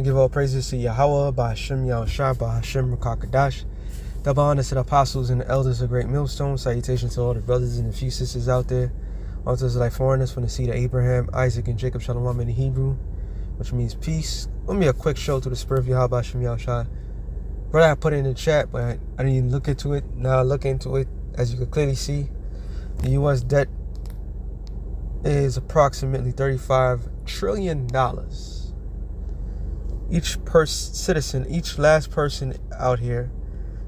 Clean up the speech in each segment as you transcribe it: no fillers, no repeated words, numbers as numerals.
to give all praises to Yahweh, by Hashem Yahushua, by Hashem Rakakadash. Double honor to the apostles and the elders of Great Millstone. Salutations to all the brothers and a few sisters out there. Also to like foreigners from the seed of Abraham, Isaac, and Jacob, Shalom in the Hebrew, which means peace. Let me a quick show to the spirit of Yahweh, by Hashem Yahushua. Brother, I put it in the chat, but I didn't even look into it. Now I look into it. As you can clearly see, the U.S. debt is approximately $35 trillion. Each citizen, each last person out here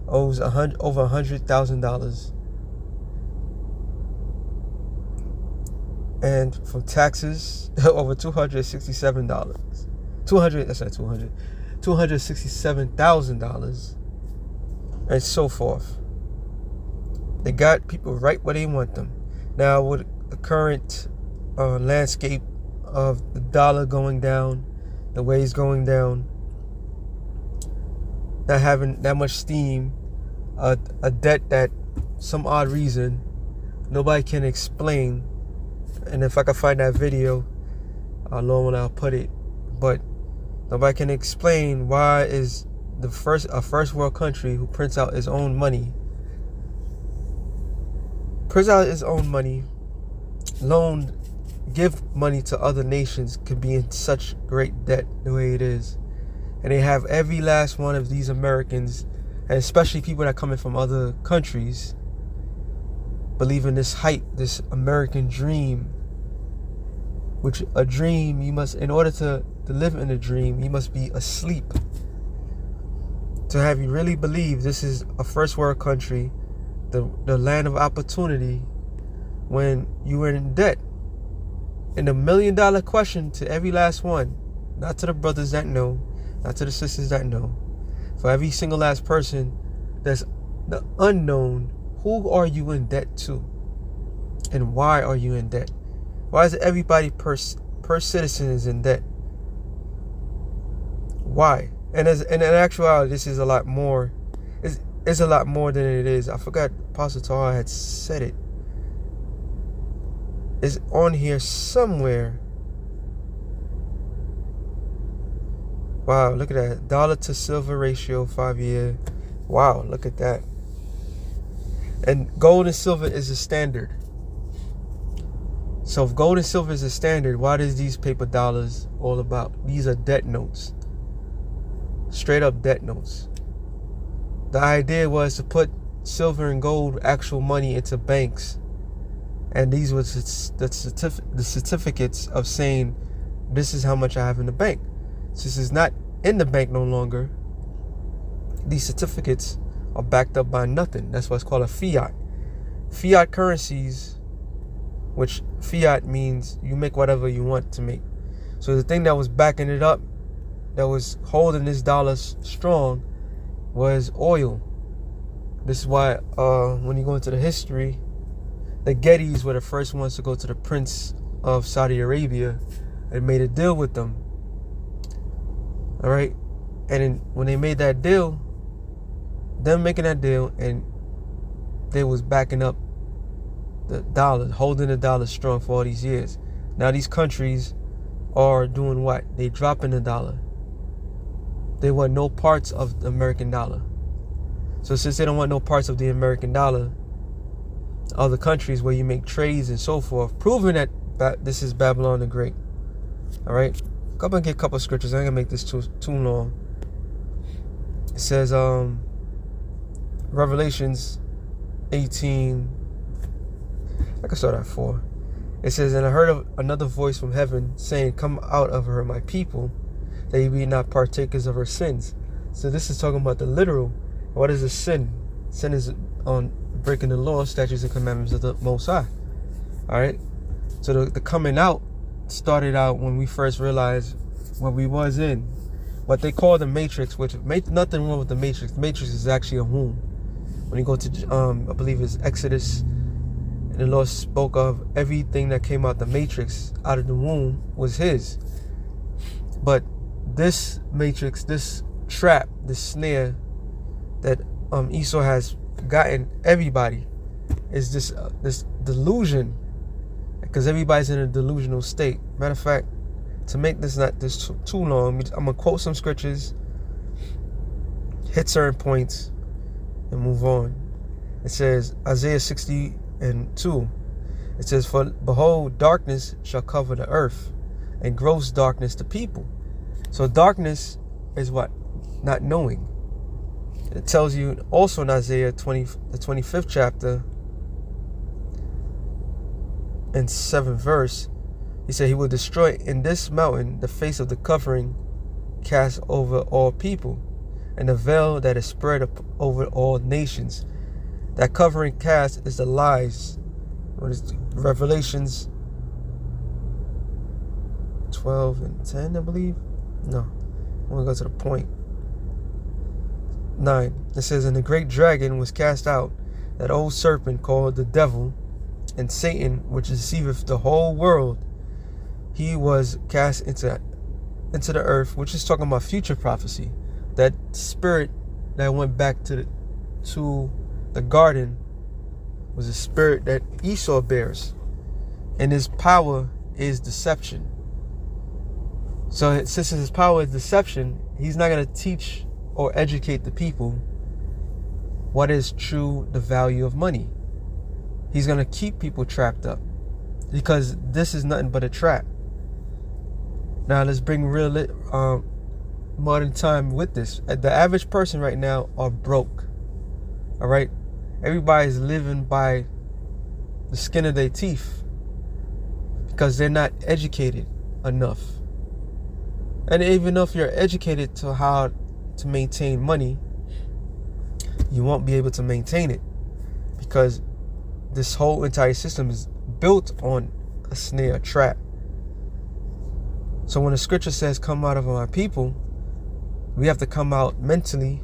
owes over $100,000. And from taxes, over $267. $267,000. And so forth. They got people right where they want them. Now, with the current landscape of the dollar going down, the way it's going down, not having that much steam, a debt that some odd reason nobody can explain. And if I can find that video, I'll know when I'll put it. But nobody can explain why is a first world country who prints out its own money, give money to other nations, could be in such great debt the way it is. And they have every last one of these Americans, and especially people that come in from other countries, believe in this hype, this American dream. Which a dream, you must, in order to live in a dream, you must be asleep. To have you really believe this is a first world country, the land of opportunity, when you were in debt. And the $1 million question to every last one, not to the brothers that know, not to the sisters that know, for every single last person that's the unknown, who are you in debt to? And why are you in debt? Why is it everybody per citizen is in debt? Why? And in actuality, this is a lot more. It's a lot more than it is. I forgot Apostle Tahar had said it. It's on here somewhere. Wow, look at that. Dollar to silver ratio, 5-year. Wow, look at that. And gold and silver is a standard. So if gold and silver is a standard, what is these paper dollars all about? These are debt notes. Straight up debt notes. The idea was to put silver and gold, actual money, into banks. And these were the certificates of saying, this is how much I have in the bank. Since it's not in the bank no longer, these certificates are backed up by nothing. That's what's called a fiat. Fiat currencies, which fiat means you make whatever you want to make. So the thing that was backing it up, that was holding this dollar strong, was oil. This is why when you go into the history, the Gettys were the first ones to go to the Prince of Saudi Arabia and made a deal with them. All right, and when they made that deal, them making that deal, and they was backing up the dollar, holding the dollar strong for all these years. Now these countries are doing what? They dropping the dollar. They want no parts of the American dollar. So since they don't want no parts of the American dollar, other countries where you make trades and so forth, proving that this is Babylon the Great. All right, I'm gonna get a couple of scriptures. I ain't gonna make this too long. It says, Revelations 18. I can start at 4. It says, and I heard of another voice from heaven saying, come out of her, my people, that ye be not partakers of her sins. So this is talking about the literal. What is a sin? Sin is on breaking the law, statutes, and commandments of the Most High. All right. So the coming out started out when we first realized what we was in, what they call the matrix, which nothing wrong with the matrix. The matrix is actually a womb. When you go to I believe it's Exodus, and the Lord spoke of everything that came out the matrix, out of the womb, was his. But this matrix, this trap, this snare that Esau has gotten everybody, is this delusion, because everybody's in a delusional state. Matter of fact, to make this not this too long, I'm gonna quote some scriptures, hit certain points, and move on. It says Isaiah 60:2. It says, "For behold, darkness shall cover the earth, and gross darkness the people." So darkness is what? Not knowing. It tells you also in Isaiah the 25th chapter and 7th verse, he said he will destroy in this mountain the face of the covering cast over all people, and the veil that is spread up over all nations. That covering cast is the lies. What is Revelations 12:10, I believe? No, I'm going to go to the point. 9. It says, "And the great dragon was cast out, that old serpent called the devil, and Satan, which deceiveth the whole world. He was cast into the earth," which is talking about future prophecy. That spirit that went back to the garden was a spirit that Esau bears, and his power is deception. So since his power is deception, he's not going to teach or educate the people what is true the value of money. He's going to keep people trapped up, because this is nothing but a trap. Now let's bring real modern time with this. The average person right now are broke. All right, everybody's living by the skin of their teeth because they're not educated enough. And even if you're educated to how to maintain money, you won't be able to maintain it, because this whole entire system is built on a snare, a trap. So when the scripture says, "Come out of my people," we have to come out mentally,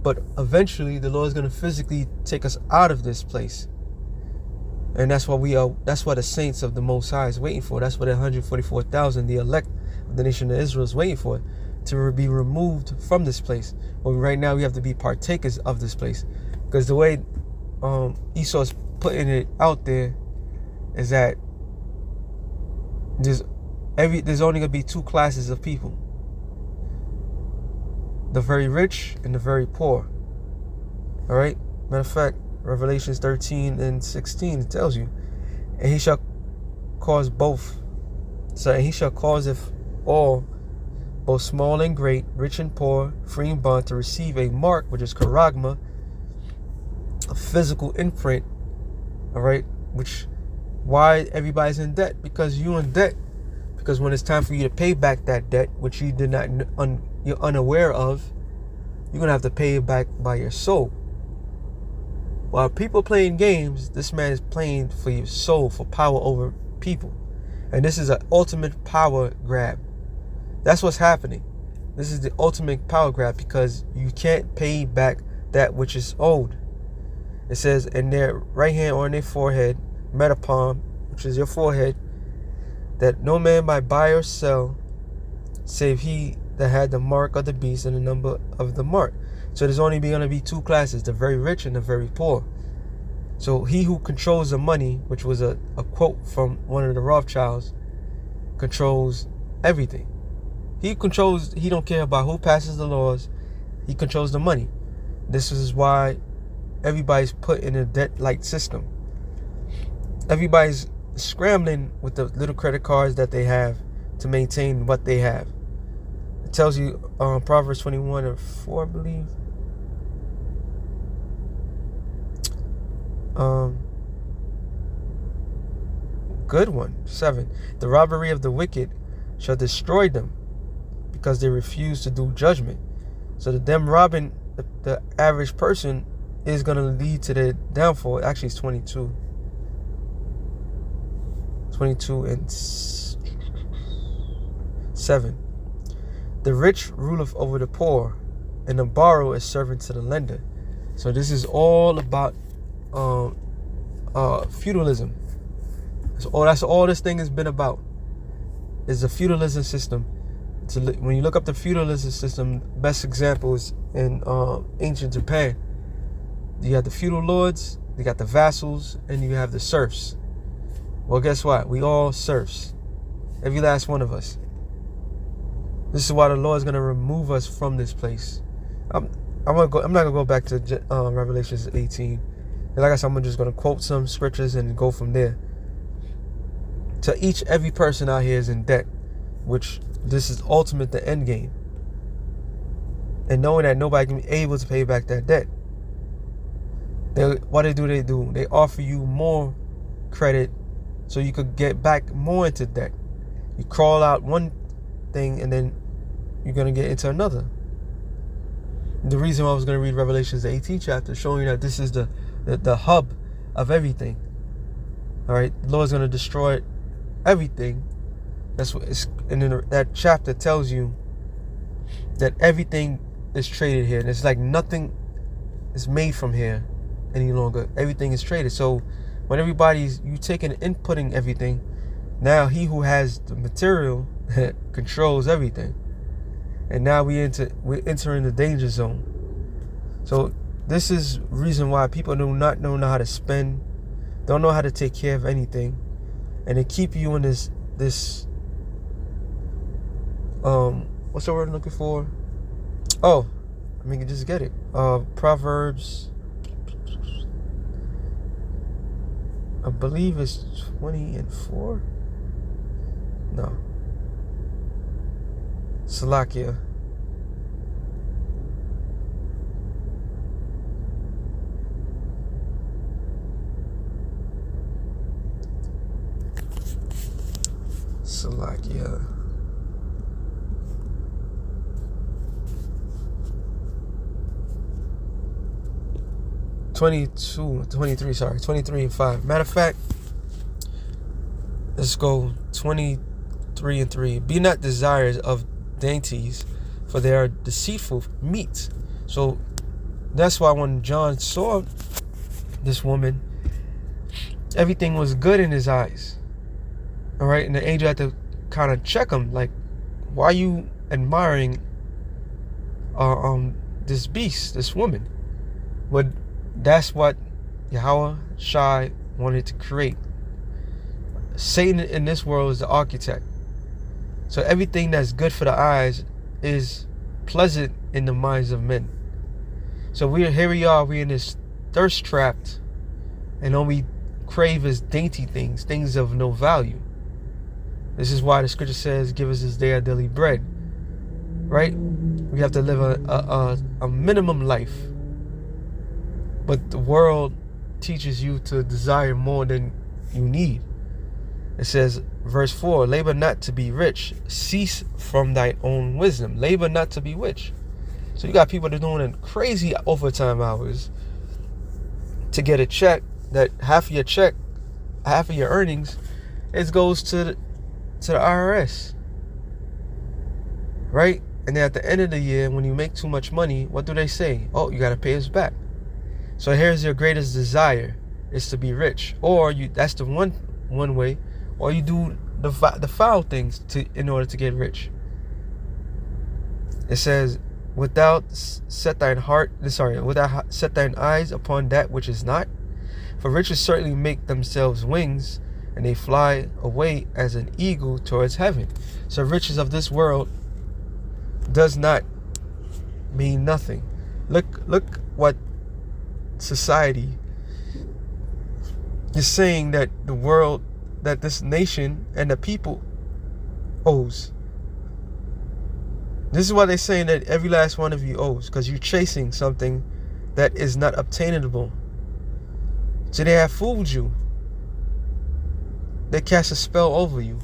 but eventually the Lord is going to physically take us out of this place. And that's what that's what the saints of the Most High is waiting for. That's what the 144,000, the elect of the nation of Israel, is waiting for, to be removed from this place. But right now we have to be partakers of this place, because the way Esau's putting it out there is that there's only gonna be two classes of people: the very rich and the very poor. All right. Matter of fact, Revelations 13:16, it tells you, "And he shall cause both. So and he shall cause if all, both small and great, rich and poor, free and bond, to receive a mark, which is charagma, a physical imprint." All right. Why everybody's in debt? Because you're in debt. Because when it's time for you to pay back that debt, which you did not, you're unaware of, you're gonna have to pay it back by your soul. While people playing games, this man is playing for your soul, for power over people. And this is an ultimate power grab. That's what's happening. This is the ultimate power grab, because you can't pay back that which is owed. It says, "In their right hand or in their forehead, metapalm," which is your forehead, "that no man might buy or sell, save he that had the mark of the beast and the number of the mark." So there's only going to be two classes: the very rich and the very poor. So he who controls the money, which was a quote from one of the Rothschilds, controls everything. He don't care about who passes the laws. He controls the money. This is why everybody's put in a debt-like system. Everybody's scrambling with the little credit cards that they have to maintain what they have. It tells you Proverbs 21:4, I believe. Good one. 7. "The robbery of the wicked shall destroy them, because they refuse to do judgment." So them robbing the average person is going to lead to their downfall. Actually, it's 22 and 7. "The rich ruleth over the poor, and the borrower is servant to the lender." So this is all about feudalism. That's all this thing has been about, is the feudalism system. When you look up the feudalism system, best example is in ancient Japan. You have the feudal lords, you got the vassals, and you have the serfs. Well, guess what? We all serfs. Every last one of us. This is why the Lord is going to remove us from this place. I'm not gonna go back to Revelations 18. And like I said, I'm just gonna quote some scriptures and go from there. To every person out here is in debt, which this is ultimate the end game. And knowing that nobody can be able to pay back that debt. What they do, they offer you more credit so you could get back more into debt. You crawl out one thing and then you're gonna get into another. The reason why I was going to read Revelations the 18th chapter, showing you that this is the hub of everything. All right, the Lord's going to destroy everything. That's what it's, and then that chapter tells you that everything is traded here. And it's like nothing is made from here any longer. Everything is traded. So when you taking and inputting everything, now he who has the material controls everything. And now we're entering the danger zone. So this is reason why people do not know how to spend, don't know how to take care of anything, and they keep you in this what's the word I'm looking for? Oh, I mean, just get it. Proverbs, I believe it's 20:4. No. Salakia. Salakia. Sorry, 23:5. Matter of fact, let's go 23:3. Be not desirous of dainties, for they are deceitful meats. So that's why when John saw this woman, everything was good in his eyes. All right, and the angel had to kind of check him, like, why are you admiring this beast, this woman? But that's what Yahweh Shai wanted to create. Satan in this world is the architect. So everything that's good for the eyes is pleasant in the minds of men. So we're in this thirst trapped, and all we crave is dainty things of no value. This is why the scripture says, give us this day our daily bread. Right? We have to live a minimum life. But the world teaches you to desire more than you need. It says, verse 4, labor not to be rich, cease from thy own wisdom. Labor not to be rich. So you got people that are doing crazy overtime hours to get a check, that half of your earnings, it goes to the IRS. Right? And then at the end of the year, when you make too much money, what do they say? Oh, you got to pay us back. So here's your greatest desire, is to be rich. Or that's the one way. Or you do the foul things in order to get rich. It says, without set thine eyes upon that which is not. For riches certainly make themselves wings, and they fly away as an eagle towards heaven. So riches of this world does not mean nothing. Look what society is saying that the world, that this nation and the people owes. This is why they're saying that every last one of you owes, because you're chasing something that is not obtainable. So they have fooled you. They cast a spell over you.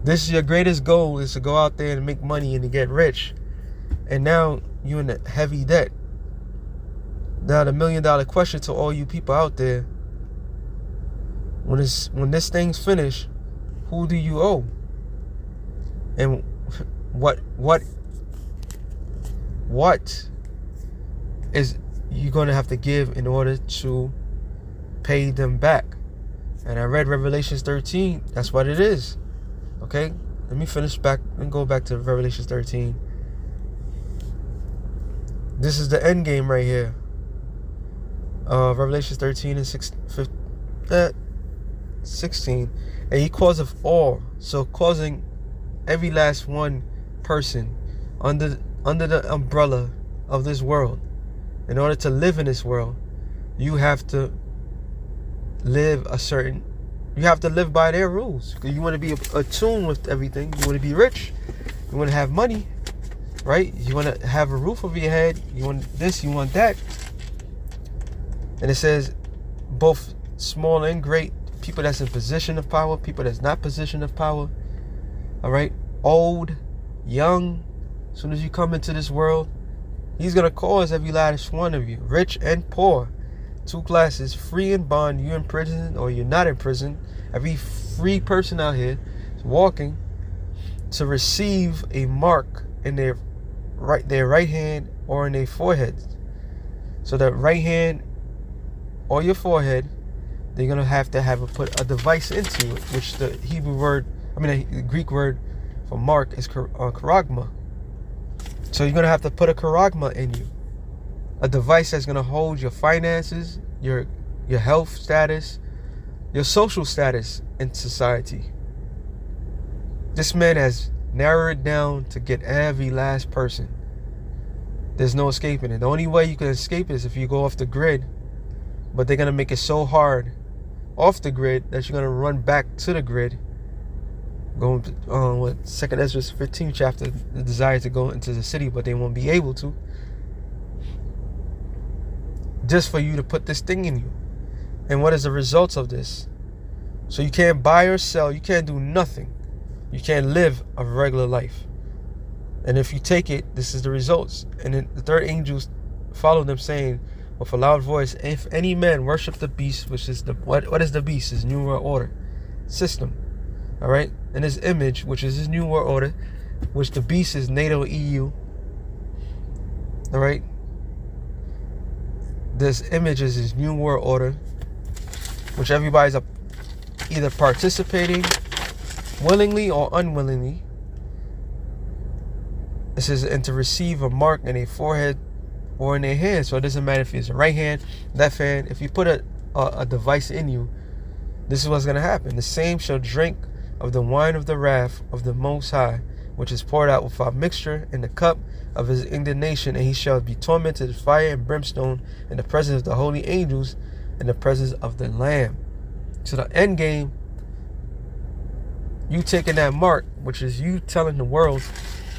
This is your greatest goal, is to go out there and make money and to get rich. And now you're in a heavy debt. Now the $1 million question to all you people out there: when this thing's finished, who do you owe? And what is you gonna have to give in order to pay them back? And I read Revelations 13. That's what it is. Okay, let me finish back and go back to Revelations 13. This is the end game right here. Revelations 13 and 16. And he causeth all, so causing every last one person under the umbrella of this world. In order to live in this world, you have to live you have to live by their rules. You want to be attuned with everything. You want to be rich. You want to have money, right? You want to have a roof over your head. You want this, you want that. And it says both small and great, people that's in position of power, people that's not position of power. All right, old, young. As soon as you come into this world, he's going to cause every last one of you, rich and poor, two classes, free and bond. You're in prison or you're not in prison. Every free person out here is walking to receive a mark in their right hand or in their forehead. So that right hand or your forehead, they're going to have put a device into it, which the the Greek word for mark is charagma. So you're going to have to put a charagma in you, a device that's going to hold your finances, your health status, your social status in society. This man has narrowed it down to get every last person. There's no escaping it. The only way you can escape is if you go off the grid, but they're going to make it so hard off the grid that you're going to run back to the grid. Going with 2nd Ezra 15th chapter, the desire to go into the city, but they won't be able to. Just for you to put this thing in you. And what is the results of this? So you can't buy or sell. You can't do nothing. You can't live a regular life. And if you take it, this is the results. And then the third angel followed them, saying with a loud voice, if any man worship the beast, which is what is the beast? His new world order system. All right, and his image, which is his new world order, which the beast is NATO, EU. All right, this image is his new world order, which everybody's either participating willingly or unwillingly. It says, and to receive a mark in a forehead or in their hand. So it doesn't matter if it's a right hand, left hand. If you put a device in you, this is what's going to happen. The same shall drink of the wine of the wrath of the Most High, which is poured out without mixture in the cup of his indignation, and he shall be tormented with fire and brimstone in the presence of the holy angels, in the presence of the Lamb. So the end game, you taking that mark, which is you telling the world,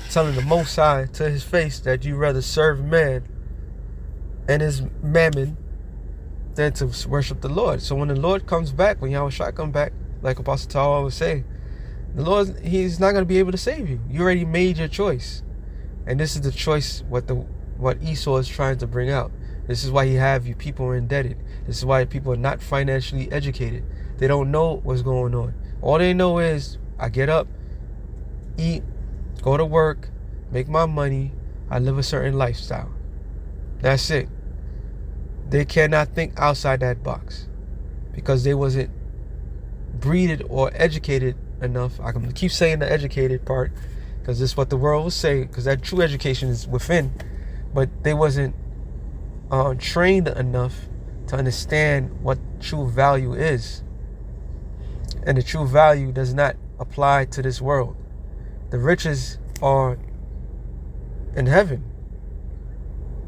telling the Most High to his face that you rather serve man and his mammon than to worship the Lord. So when the Lord comes back, when Yahushua comes back, like Apostle Tawa would say, the Lord, he's not going to be able to save you. You already made your choice. And this is the choice what Esau is trying to bring out. This is why he have you people are indebted. This is why people are not financially educated. They don't know what's going on. All they know is, I get up, eat, go to work, make my money, I live a certain lifestyle. That's it. They cannot think outside that box because they wasn't breeded or educated enough. I can keep saying the educated part because this is what the world will say, because that true education is within, but they wasn't trained enough to understand what true value is. And the true value does not apply to this world. The riches are in heaven.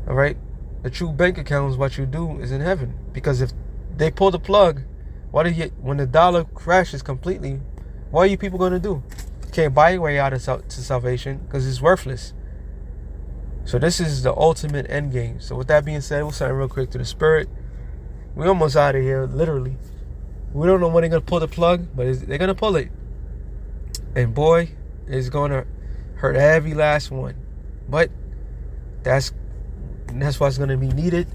All right, the true bank account is what you do is in heaven, because if they pull the plug, when the dollar crashes completely, what are you people going to do? You can't buy your way out of to salvation because it's worthless. So this is the ultimate end game. So with that being said, we'll sign real quick to the Spirit. We're almost out of here, literally. We don't know when they're going to pull the plug, but they're going to pull it. And boy, it's going to hurt every last one. But that's what's going to be needed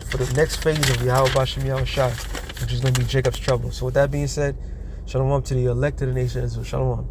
for the next phase of Yahweh Bashem Yahushua, which is going to be Jacob's trouble. So with that being said, shalom to the elected nations. Shalom.